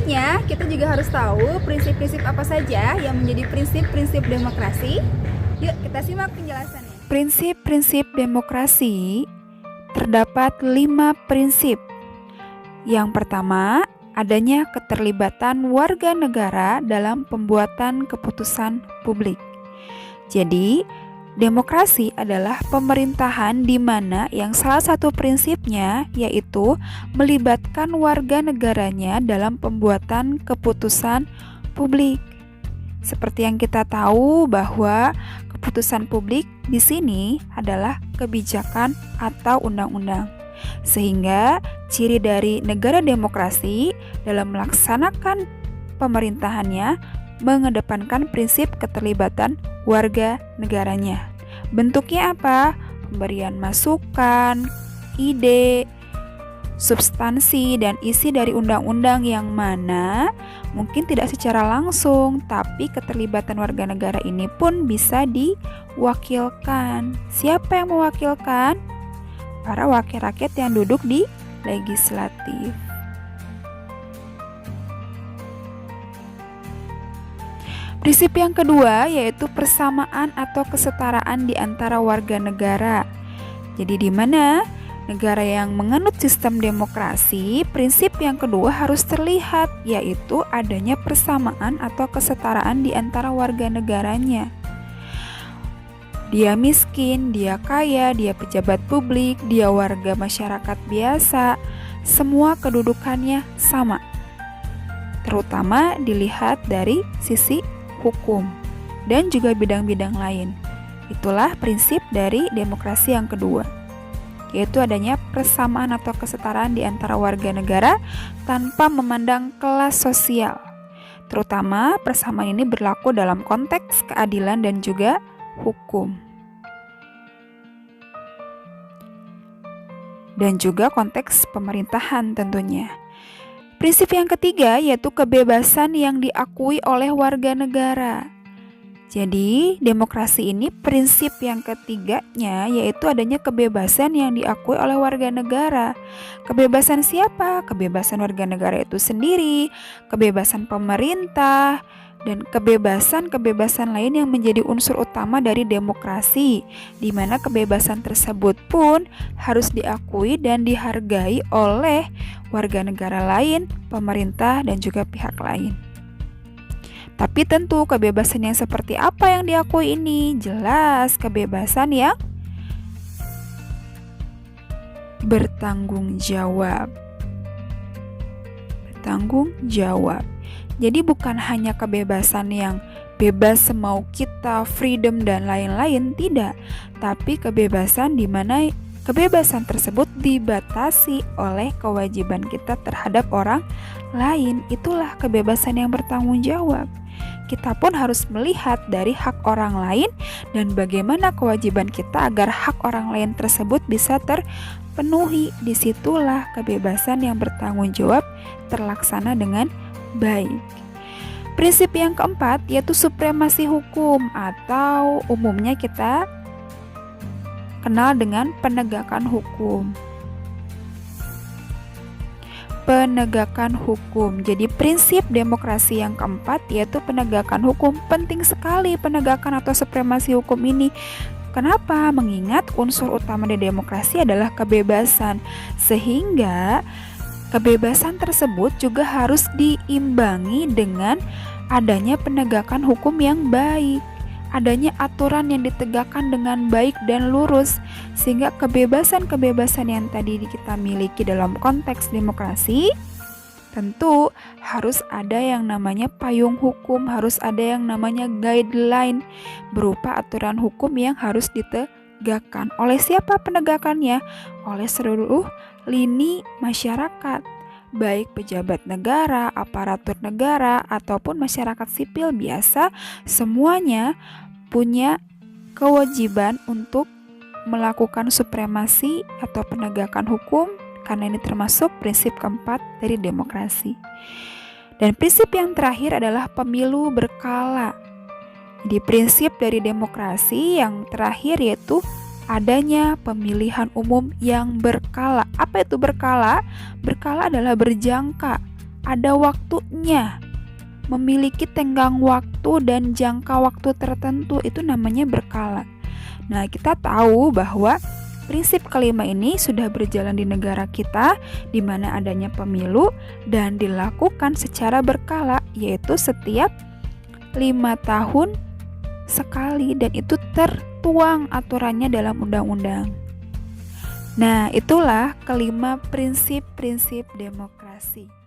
Selanjutnya, kita juga harus tahu prinsip-prinsip apa saja yang menjadi prinsip-prinsip demokrasi. Yuk, kita simak penjelasannya. Prinsip-prinsip demokrasi terdapat 5 prinsip. Yang pertama, adanya keterlibatan warga negara dalam pembuatan keputusan publik. Jadi, demokrasi adalah pemerintahan di mana yang salah satu prinsipnya yaitu melibatkan warga negaranya dalam pembuatan keputusan publik. Seperti yang kita tahu bahwa keputusan publik di sini adalah kebijakan atau undang-undang. Sehingga ciri dari negara demokrasi dalam melaksanakan pemerintahannya mengedepankan prinsip keterlibatan warga negaranya. Bentuknya apa? Pemberian masukan, ide, substansi, dan isi dari undang-undang yang mana mungkin tidak secara langsung, tapi keterlibatan warga negara ini pun bisa diwakilkan. Siapa yang mewakilkan? Para wakil rakyat yang duduk di legislatif. Prinsip yang kedua yaitu persamaan atau kesetaraan di antara warga negara. Jadi di mana negara yang menganut sistem demokrasi, prinsip yang kedua harus terlihat, yaitu adanya persamaan atau kesetaraan di antara warga negaranya. Dia miskin, dia kaya, dia pejabat publik, dia warga masyarakat biasa, semua kedudukannya sama. Terutama dilihat dari sisi hukum dan juga bidang-bidang lain. Itulah prinsip dari demokrasi yang kedua, yaitu adanya persamaan atau kesetaraan di antara warga negara tanpa memandang kelas sosial. Terutama persamaan ini berlaku dalam konteks keadilan dan juga hukum. Dan juga konteks pemerintahan tentunya. Prinsip yang ketiga yaitu kebebasan yang diakui oleh warga negara. Jadi, demokrasi ini prinsip yang ketiganya yaitu adanya kebebasan yang diakui oleh warga negara. Kebebasan siapa? Kebebasan warga negara itu sendiri, kebebasan pemerintah, dan kebebasan-kebebasan lain yang menjadi unsur utama dari demokrasi, di mana kebebasan tersebut pun harus diakui dan dihargai oleh warga negara lain, pemerintah, dan juga pihak lain. Tapi tentu kebebasan yang seperti apa yang diakui ini? Jelas kebebasan yang bertanggung jawab. Bertanggung jawab. Jadi bukan hanya kebebasan yang bebas semau kita, freedom dan lain-lain, tidak. Tapi kebebasan di mana kebebasan tersebut dibatasi oleh kewajiban kita terhadap orang lain. Itulah kebebasan yang bertanggung jawab. Kita pun harus melihat dari hak orang lain dan bagaimana kewajiban kita agar hak orang lain tersebut bisa terpenuhi. Disitulah kebebasan yang bertanggung jawab terlaksana dengan baik. Prinsip yang keempat yaitu supremasi hukum atau umumnya kita kenal dengan penegakan hukum. Penegakan hukum. Jadi prinsip demokrasi yang keempat yaitu penegakan hukum. Penting sekali penegakan atau supremasi hukum ini. Kenapa? Mengingat unsur utama dari demokrasi adalah kebebasan. Sehingga kebebasan tersebut juga harus diimbangi dengan adanya penegakan hukum yang baik, adanya aturan yang ditegakkan dengan baik dan lurus, sehingga kebebasan-kebebasan yang tadi kita miliki dalam konteks demokrasi tentu harus ada yang namanya payung hukum, harus ada yang namanya guideline berupa aturan hukum yang harus ditegakkan. Oleh siapa penegakannya? Oleh seluruh lini masyarakat, baik pejabat negara, aparatur negara, ataupun masyarakat sipil biasa, semuanya punya kewajiban untuk melakukan supremasi atau penegakan hukum, karena ini termasuk prinsip keempat dari demokrasi. Dan prinsip yang terakhir adalah pemilu berkala. Jadi prinsip dari demokrasi yang terakhir yaitu adanya pemilihan umum yang berkala. Apa itu berkala? Berkala adalah berjangka, ada waktunya, memiliki tenggang waktu dan jangka waktu tertentu, itu namanya berkala. Nah, kita tahu bahwa prinsip kelima ini sudah berjalan di negara kita, di mana adanya pemilu dan dilakukan secara berkala, yaitu setiap 5 tahun sekali, dan itu tertuang aturannya dalam undang-undang. Nah, itulah kelima prinsip-prinsip demokrasi.